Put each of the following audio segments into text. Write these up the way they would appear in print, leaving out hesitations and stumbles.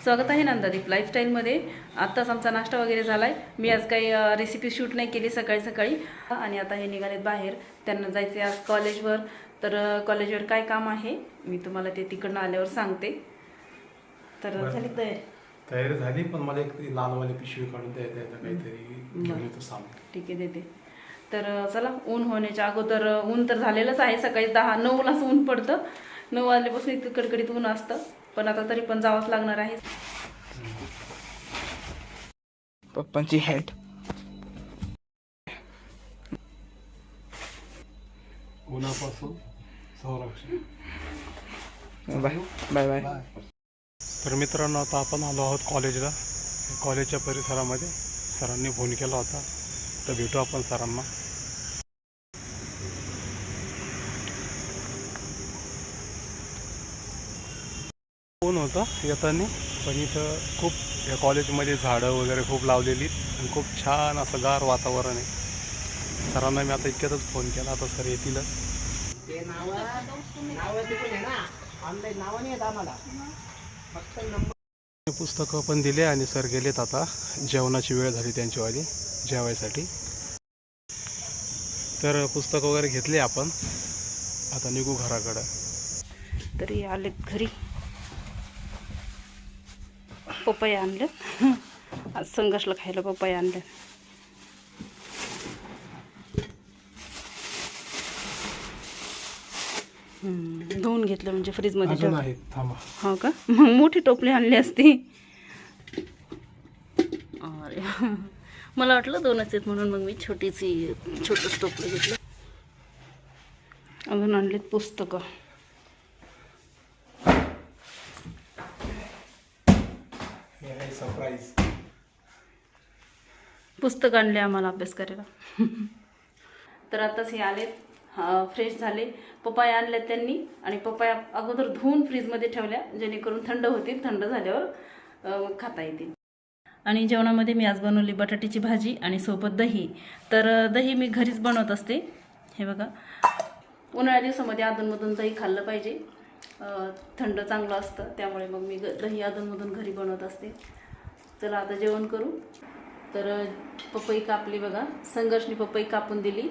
स्वागत आहे नंदादीप लाईफस्टाईलमध्ये। आत्ताच आमचा नाश्ता वगैरे झाला आहे। मी आज काही रेसिपी शूट नाही केली सकाळी आणि आता हे निघालेत बाहेर। त्यांना जायचे आज कॉलेजवर। तर कॉलेजवर काय काम आहे मी तुम्हाला ते तिकडनं आल्यावर सांगते। तर झाली तयारी झाली, पण मला एक लालवाली पिशवी काढून द्यायचं काहीतरी घेऊन येतो सामान। ठीक आहे, देते। तर चला, ऊन होण्याच्या अगोदर ऊन तर झालेलंच आहे। सकाळी 10-9 लाच ऊन पडतं। 9 वाजल्यापासून इतकं कडकडीत ऊन असतं, पण आता तरी पण जावंच लागणार आहे। पप्पांची हॅट उन्हापासून संरक्षण। Bye bye bye. तर मित्रांनो, आता आपण आलो आहोत कॉलेजला। कॉलेजच्या परिसरामध्ये सरांनी फोन केला होता, तर भेटू आपण सरांना। फोन होता येताना, पण इथं खूप या कॉलेजमध्ये झाडं वगैरे खूप लावलेली आणि खूप छान असं गार वातावरण आहे। सरांना मी आता इतक्यातच फोन केला, आता सर येतीलच। पुस्तकं पण दिले आणि सर गेलेत। आता जेवणाची वेळ झाली त्यांच्यावाली, जेवायसाठी। तर पुस्तक वगैरे घेतले आपण, आता निघू घराकडं। तरी आलेत घरी। पपया आणले आज संघर्षला खायला। पपया आणले। धुवून घेतलं म्हणजे फ्रीज मध्ये ठेव। हो का? मग मोठी टोपली आणली असती। अरे मला वाटलं 2च आहेत म्हणून मग मी छोटंच टोपलं घेतलं। अजून आणलीत पुस्तकं। सरप्राईज पुस्तक आणले आम्हाला अभ्यास करायला। तर आताच हे आलेत, फ्रेश झाले। पपाया आणल्यात त्यांनी आणि पपाया अगोदर धुवून फ्रीजमध्ये ठेवल्या, जेणेकरून थंड होतील। थंड झाल्यावर खाता येतील। आणि जेवणामध्ये मी आज बनवली बटाट्याची भाजी आणि सोबत दही। तर दही मी घरीच बनवत असते। हे बघा, उन्हाळ्या दिवसामध्ये अधूनमधून दही खाल्लं पाहिजे, थंड चांगलं असतं। त्यामुळे मग मी दही अधूनमधून घरी बनवत असते। चला आता जेवण करू। तर पपई कापली बघा, संघर्षनी पपई कापून दिली।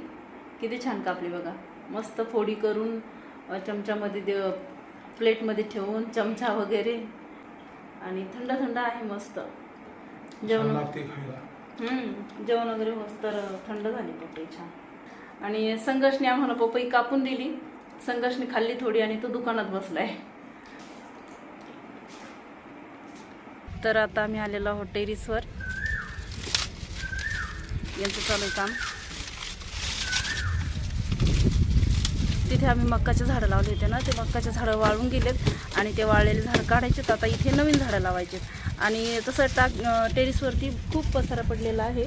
किती छान कापली बघा, मस्त फोडी करून चमच्यामध्ये प्लेटमध्ये ठेवून चमचा वगैरे, आणि थंड थंड आहे मस्त जेवण। जेवण वगैरे होत तर थंड झाली पपई छान। आणि संघर्षने आम्हाला पपई कापून दिली। संघर्षने खाल्ली थोडी आणि तो दुकानात बसलाय। तर आता आम्ही आलेलो आहोत टेरिसवर। यांचं चालू आहे काम। तिथे आम्ही मक्काचे झाडं लावले होते ना, ते मक्काचे झाडं वाळून गेलेत आणि ते वाळलेले झाडं काढायचे। आता इथे नवीन झाडं लावायचे। आणि तसं टेरिसवरती खूप पसारा पडलेला आहे,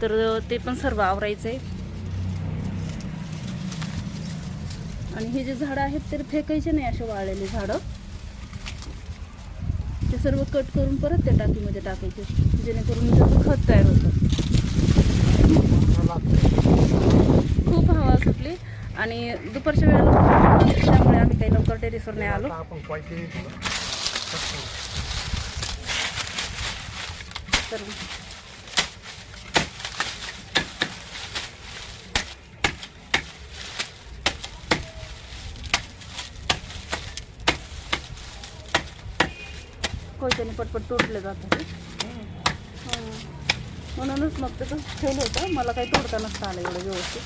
तर ते पण सर्व आवरायचं आहे। आणि हे जे झाडं आहेत ते फेकायचे नाही, असे वाळलेले झाडं ते सर्व कट करून परत त्या टाकीमध्ये टाकायचे, जेणेकरून त्याचं खत तयार होतं। खूप हवा सुटली आणि दुपारच्या वेळेला त्यामुळे आम्ही काही लवकर टेरेसवर नाही आलो। तर कोयत्याने पटपट तुटले जातात, म्हणूनच मग ते ठेवलं होतं। मला काही तोडता नसतं आलं एवढं व्यवस्थित।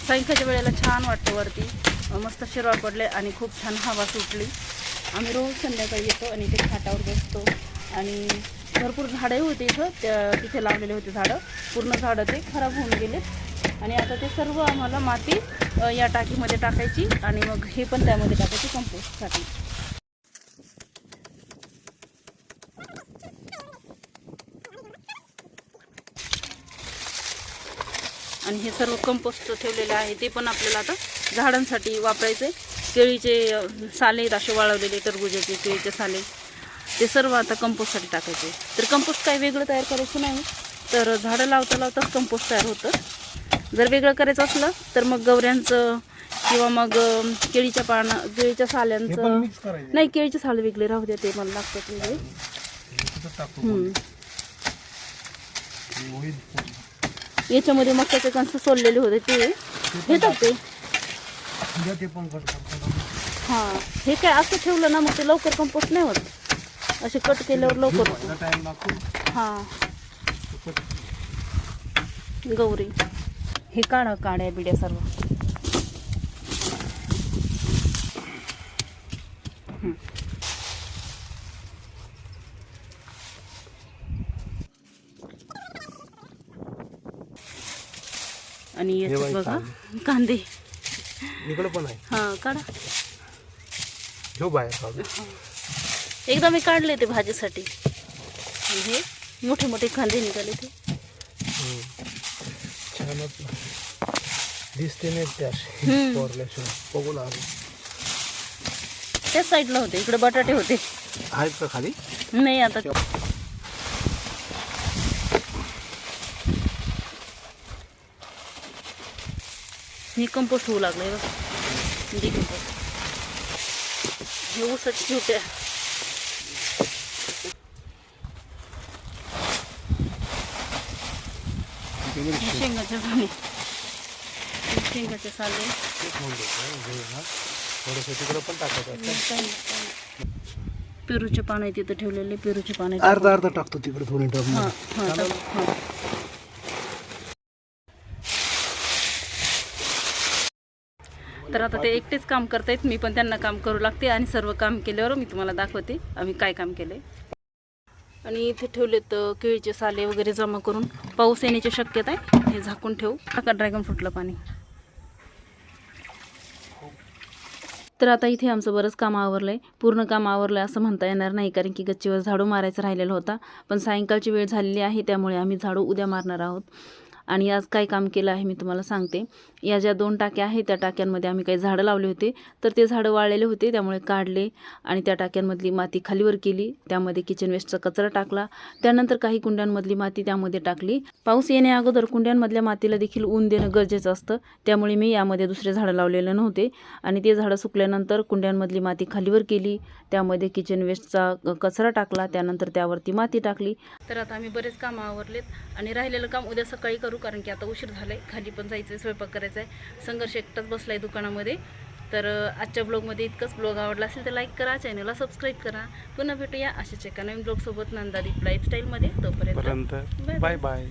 सायंकाळच्या वेळेला छान वाटतं, वरती मस्त शिरवाळ पडले आणि खूप छान हवा सुटली। आम्ही रोज संध्याकाळी येतो आणि ते खाटावर बसतो। आणि भरपूर झाडं होते इथं, तिथे लावलेले होते झाडं, पूर्ण झाडं ते खराब होऊन गेले। आणि आता ते सर्व आम्हाला माती या टाकीमध्ये टाकायची आणि मग हे पण त्यामध्ये टाकायचे कंपोस्टसाठी। आणि हे सर्व कंपोस्ट ठेवलेले आहे, ते पण आपल्याला आता झाडांसाठी वापरायचे। केळीचे साले असे वाळवलेले, टरबुजाचे केळीचे साले, ते सर्व आता कंपोस्टसाठी टाकायचे। तर कंपोस्ट काही वेगळं तयार करायचं नाही, तर झाडं लावता लावताच कंपोस्ट तयार होतं। जर वेगळं करायचं असलं तर मग गवऱ्यांचं किंवा मग केळीच्या केळीच्या साल्यांचं मिक्स करायचं नाही, केळीचे साल वेगळे राहू द्या, ते मला लागतात वेगळे. याच्यामध्ये मक्याचे कणस सोललेले होते ते घेतात ते. हां, हे काय असं ठेवलं ना मग ते लवकर कंपोस्ट नाही होत, असे कट केल्यावर लवकर होतं. हां, गौरी हे काड्या बिड्या सर्व. आणि याच्यात बघा कांदे. इकडे पण आहे. हां, काढा. जो बाहेर काढू. एकदा मी काढले ते भाजीसाठी. हे मोठे मोठे कांदे निघाले ते. छानच दिसते नाही त्या बघून आलो. त्या साईडला होते, इकडे बटाटे होते. आहेत का खाली? नाही आता. हे कंपोस्ट होऊ लागलंय बघा, डिकंपोस्ट. हे ऊसाची छोट्या शेंगाच्या पाणी, शेंगाचे साले. तिकडे पण टाकायचं. पेरूचे पानं आहे तिथं ठेवलेले, पेरूचे पानं. अर्धा टाकतो तिकडे थोडी टप. हां हां. तर आता ते एकटेच काम करतायत, मी पण त्यांना काम करू लागते आणि सर्व काम केल्यावर मी तुम्हाला दाखवते आम्ही काय काम केलंय. आणि इथे ठेवलेत केळीचे साले वगैरे जमा करून. पाऊस येण्याची शक्यता आहे, हे झाकून ठेवू. टाका ड्रॅगन फ्रूटला पाणी. तर आता इथे आमचं बरंच काम आवरलं आहे. पूर्ण काम आवरलं असं म्हणता येणार नाही, कारण की गच्चीवर झाडू मारायचा राहिलेला होता. पण सायंकाळची वेळ झालेली आहे, त्यामुळे आम्ही झाडू उद्या मारणार आहोत. आणि आज काय काम केलं आहे मी तुम्हाला सांगते. या ज्या 2 टाक्या आहेत त्या टाक्यांमध्ये आम्ही काही झाडं लावले होते, तर ते झाडं वाळलेले होते, त्यामुळे काढले आणि त्या टाक्यांमधली माती खालीवर केली. त्यामध्ये किचन वेस्टचा कचरा टाकला. त्यानंतर काही कुंड्यांमधली माती त्यामध्ये टाकली. पाऊस येण्या अगोदर कुंड्यांमधल्या मातीला देखील ऊन देणं गरजेचं असतं, त्यामुळे मी यामध्ये दुसरे झाडं लावलेले नव्हते. आणि ते झाडं सुकल्यानंतर कुंड्यांमधली माती खालीवर केली, त्यामध्ये किचन वेस्टचा कचरा टाकला, त्यानंतर त्यावरती माती टाकली. तर आता आम्ही बरेच कामं आवरलेत आणि राहिलेलं काम उद्या सकाळी करू, कारण की आता उशीर झाला आहे. खाली पण जायचं आहे, स्वयंपाक करायचा आहे. संघर्ष एकटाच बसला आहे दुकानामध्ये. तर आजच्या ब्लॉगमध्ये इतकंच. ब्लॉग आवडला असेल तर लाईक करा, चॅनलला सबस्क्राईब करा. पुन्हा भेटूया अशाच एका नवीन ब्लॉगसोबत नंदादीप लाईफस्टाईलमध्ये. तोपर्यंत बाय बाय.